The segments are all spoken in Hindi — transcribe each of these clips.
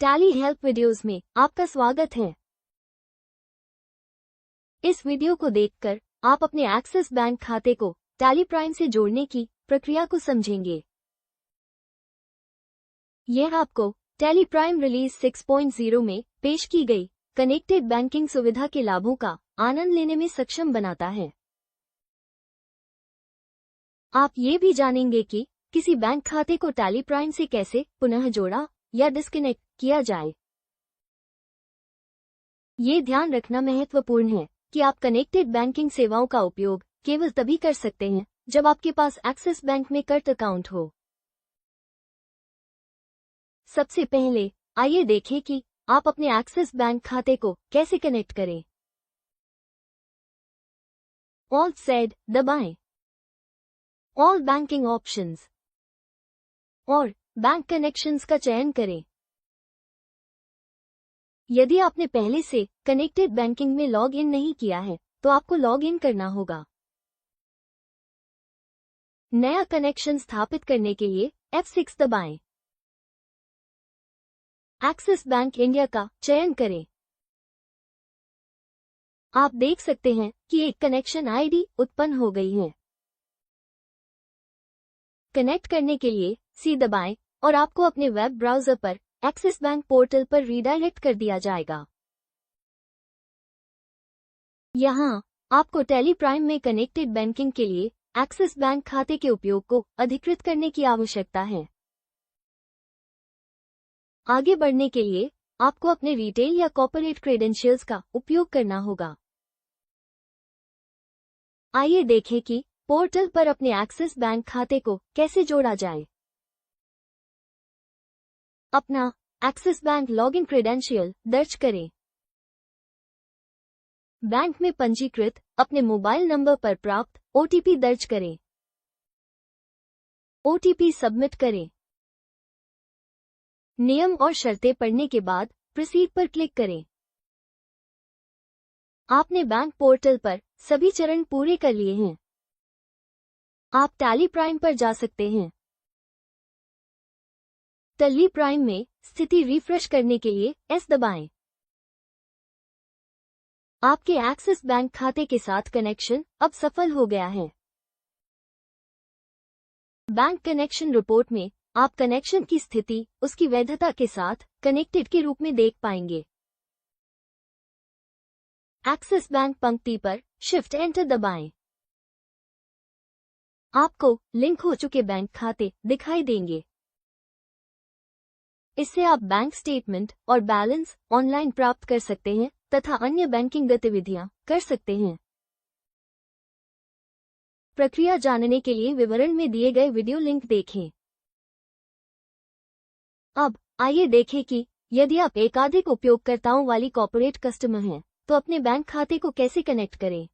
टैली हेल्प वीडियोस में आपका स्वागत है। इस वीडियो को देखकर आप अपने एक्सिस बैंक खाते को टैली प्राइम से जोड़ने की प्रक्रिया को समझेंगे। यह आपको टैली प्राइम रिलीज 6.0 में पेश की गई कनेक्टेड बैंकिंग सुविधा के लाभों का आनंद लेने में सक्षम बनाता है। आप ये भी जानेंगे कि किसी बैंक खाते को टैली प्राइम से कैसे पुनः जोड़ा या डिस्कनेक्ट किया जाए। ये ध्यान रखना महत्वपूर्ण है कि आप कनेक्टेड बैंकिंग सेवाओं का उपयोग केवल तभी कर सकते हैं जब आपके पास एक्सिस बैंक में कर्ट अकाउंट हो। सबसे पहले आइए देखें कि आप अपने एक्सिस बैंक खाते को कैसे कनेक्ट करें। ऑल्ट सेड दबाएं। ऑल बैंकिंग ऑप्शंस और बैंक कनेक्शंस का चयन करें। यदि आपने पहले से कनेक्टेड बैंकिंग में लॉग इन नहीं किया है तो आपको लॉग इन करना होगा। नया कनेक्शन स्थापित करने के लिए F6 दबाएं। एक्सिस बैंक इंडिया का चयन करें। आप देख सकते हैं कि एक कनेक्शन आईडी उत्पन्न हो गई है। कनेक्ट करने के लिए C दबाएं और आपको अपने वेब ब्राउज़र पर एक्सिस बैंक पोर्टल पर रीडायरेक्ट कर दिया जाएगा। यहाँ आपको टैली प्राइम में कनेक्टेड बैंकिंग के लिए एक्सिस बैंक खाते के उपयोग को अधिकृत करने की आवश्यकता है। आगे बढ़ने के लिए आपको अपने रिटेल या कॉर्पोरेट क्रेडेंशियल्स का उपयोग करना होगा। आइए देखें कि पोर्टल पर अपने एक्सिस बैंक खाते को कैसे जोड़ा जाए। अपना एक्सिस बैंक लॉगिन क्रेडेंशियल दर्ज करें। बैंक में पंजीकृत अपने मोबाइल नंबर पर प्राप्त OTP दर्ज करें। OTP सबमिट करें। नियम और शर्तें पढ़ने के बाद प्रोसीड पर क्लिक करें। आपने बैंक पोर्टल पर सभी चरण पूरे कर लिए हैं। आप टैली प्राइम पर जा सकते हैं। टैली प्राइम में स्थिति रिफ्रेश करने के लिए S दबाएं। आपके एक्सिस बैंक खाते के साथ कनेक्शन अब सफल हो गया है। बैंक कनेक्शन रिपोर्ट में आप कनेक्शन की स्थिति उसकी वैधता के साथ कनेक्टेड के रूप में देख पाएंगे। एक्सिस बैंक पंक्ति पर शिफ्ट एंटर दबाएं। आपको लिंक हो चुके बैंक खाते दिखाई देंगे। इससे आप बैंक स्टेटमेंट और बैलेंस ऑनलाइन प्राप्त कर सकते हैं तथा अन्य बैंकिंग गतिविधियां कर सकते हैं। प्रक्रिया जानने के लिए विवरण में दिए गए वीडियो लिंक देखें। अब आइए देखें कि यदि आप एकाधिक उपयोगकर्ताओं वाली कॉर्पोरेट कस्टमर हैं तो अपने बैंक खाते को कैसे कनेक्ट करें।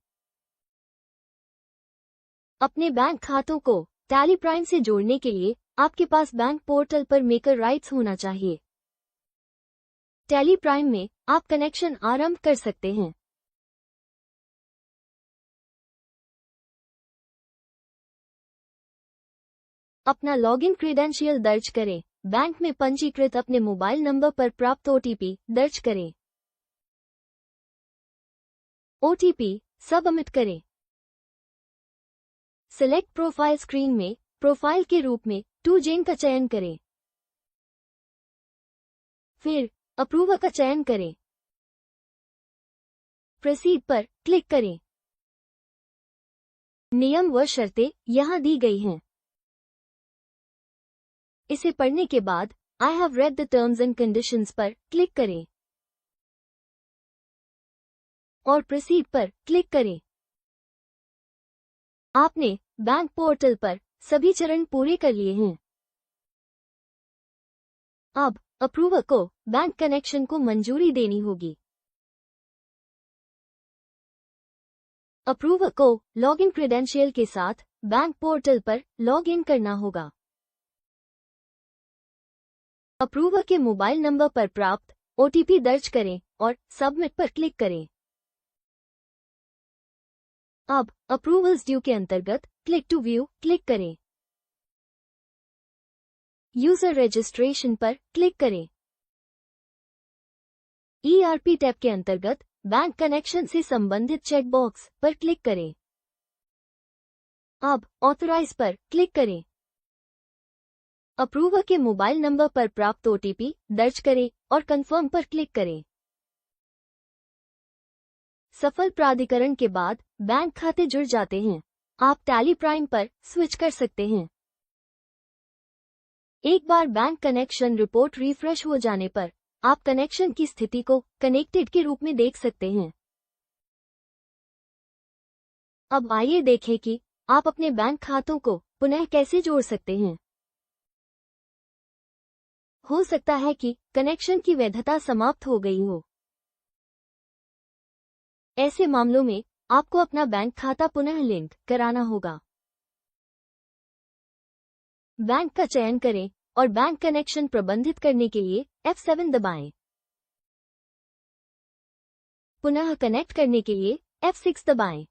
अपने बैंक खातों को टैली प्राइम से जोड़ने के लिए आपके पास बैंक पोर्टल पर मेकर राइट्स होना चाहिए। टैली प्राइम में आप कनेक्शन आरंभ कर सकते हैं। अपना लॉगिन क्रेडेंशियल दर्ज करें। बैंक में पंजीकृत अपने मोबाइल नंबर पर प्राप्त OTP दर्ज करें। OTP सबमिट करें। सिलेक्ट प्रोफाइल स्क्रीन में प्रोफाइल के रूप में 2JN का चयन करें। फिर अप्रूवर का चयन करें। प्रोसीड पर क्लिक करें। नियम व शर्तें यहां दी गई हैं। इसे पढ़ने के बाद I have read the terms and conditions पर क्लिक करें और प्रोसीड पर क्लिक करें। आपने बैंक पोर्टल पर सभी चरण पूरे कर लिए हैं। अब अप्रूवर को बैंक कनेक्शन को मंजूरी देनी होगी। अप्रूवर को लॉगिन क्रेडेंशियल के साथ बैंक पोर्टल पर लॉग इन करना होगा। अप्रूवर के मोबाइल नंबर पर प्राप्त OTP दर्ज करें और सबमिट पर क्लिक करें। अब अप्रूवल्स ड्यू के अंतर्गत क्लिक टू व्यू क्लिक करें। यूजर रजिस्ट्रेशन पर क्लिक करें। ERP टैब के अंतर्गत बैंक कनेक्शन से संबंधित चेकबॉक्स पर क्लिक करें। अब ऑथराइज पर क्लिक करें। अप्रूवर के मोबाइल नंबर पर प्राप्त OTP दर्ज करें और कंफर्म पर क्लिक करें। सफल प्राधिकरण के बाद बैंक खाते जुड़ जाते हैं। आप टैली प्राइम पर स्विच कर सकते हैं। एक बार बैंक कनेक्शन रिपोर्ट रिफ्रेश हो जाने पर आप कनेक्शन की स्थिति को कनेक्टेड के रूप में देख सकते हैं। अब आइए देखें कि आप अपने बैंक खातों को पुनः कैसे जोड़ सकते हैं। हो सकता है कि कनेक्शन की वैधता समाप्त हो गई हो। ऐसे मामलों में आपको अपना बैंक खाता पुनः लिंक कराना होगा। बैंक का चयन करें और बैंक कनेक्शन प्रबंधित करने के लिए F7 दबाएं। पुनः कनेक्ट करने के लिए F6 दबाएं।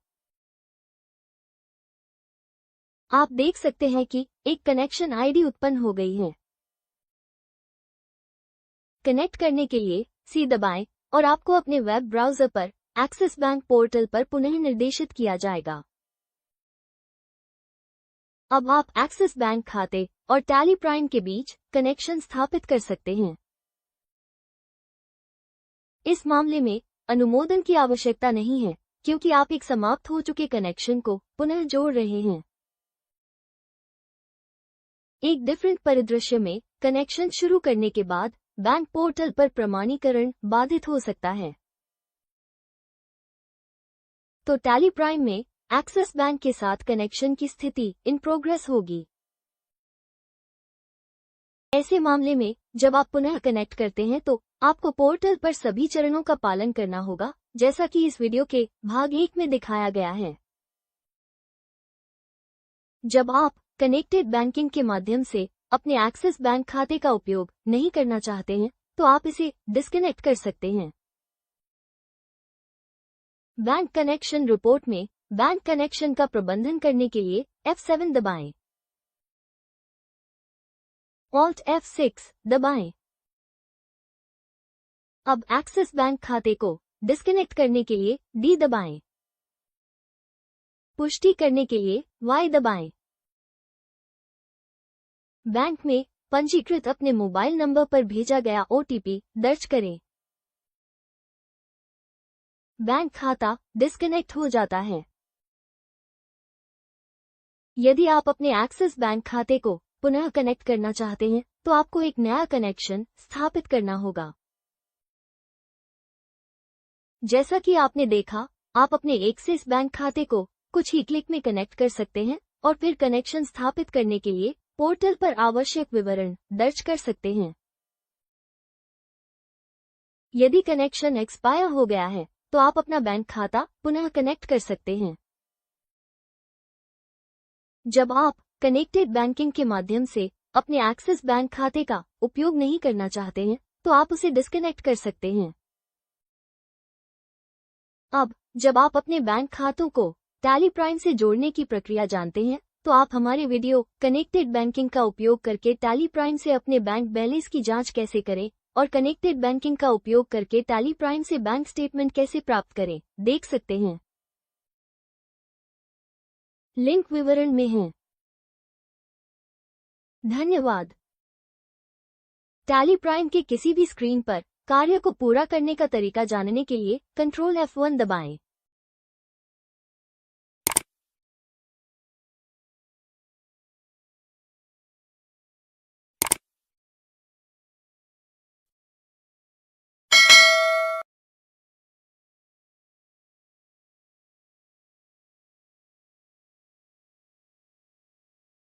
आप देख सकते हैं कि एक कनेक्शन आईडी उत्पन्न हो गई है। कनेक्ट करने के लिए C दबाएं और आपको अपने वेब ब्राउज़र पर एक्सिस बैंक पोर्टल पर पुनः निर्देशित किया जाएगा। अब आप एक्सिस बैंक खाते और टैली प्राइम के बीच कनेक्शन स्थापित कर सकते हैं। इस मामले में अनुमोदन की आवश्यकता नहीं है, क्योंकि आप एक समाप्त हो चुके कनेक्शन को पुनः जोड़ रहे हैं। एक डिफरेंट परिदृश्य में कनेक्शन शुरू करने के बाद बैंक पोर्टल पर प्रमाणीकरण बाधित हो सकता है। तो टैली प्राइम में एक्सिस बैंक के साथ कनेक्शन की स्थिति इन प्रोग्रेस होगी। ऐसे मामले में जब आप पुनः कनेक्ट करते हैं तो आपको पोर्टल पर सभी चरणों का पालन करना होगा, जैसा कि इस वीडियो के भाग 1 में दिखाया गया है। जब आप कनेक्टेड बैंकिंग के माध्यम से अपने एक्सिस बैंक खाते का उपयोग नहीं करना चाहते हैं तो आप इसे डिस्कनेक्ट कर सकते हैं। बैंक कनेक्शन रिपोर्ट में बैंक कनेक्शन का प्रबंधन करने के लिए F7 दबाएं। Alt F6 दबाएं। अब एक्सिस बैंक खाते को डिस्कनेक्ट करने के लिए D दबाएं। पुष्टि करने के लिए Y दबाएं। बैंक में पंजीकृत अपने मोबाइल नंबर पर भेजा गया OTP दर्ज करें। बैंक खाता डिस्कनेक्ट हो जाता है। यदि आप अपने एक्सिस बैंक खाते को पुनः कनेक्ट करना चाहते हैं तो आपको एक नया कनेक्शन स्थापित करना होगा। जैसा कि आपने देखा, आप अपने एक्सिस बैंक खाते को कुछ ही क्लिक में कनेक्ट कर सकते हैं और फिर कनेक्शन स्थापित करने के लिए पोर्टल पर आवश्यक विवरण दर्ज कर सकते हैं। यदि कनेक्शन एक्सपायर हो गया है तो आप अपना बैंक खाता पुनः कनेक्ट कर सकते हैं। जब आप कनेक्टेड बैंकिंग के माध्यम से अपने एक्सिस बैंक खाते का उपयोग नहीं करना चाहते हैं तो आप उसे डिस्कनेक्ट कर सकते हैं। अब जब आप अपने बैंक खातों को टैली प्राइम से जोड़ने की प्रक्रिया जानते हैं तो आप हमारे वीडियो कनेक्टेड बैंकिंग का उपयोग करके टैली प्राइम से अपने बैंक बैलेंस की जांच कैसे करें और कनेक्टेड बैंकिंग का उपयोग करके टैली प्राइम से बैंक स्टेटमेंट कैसे प्राप्त करें देख सकते हैं। लिंक विवरण में है। धन्यवाद। टैली प्राइम के किसी भी स्क्रीन पर कार्य को पूरा करने का तरीका जानने के लिए Ctrl F1 दबाएं।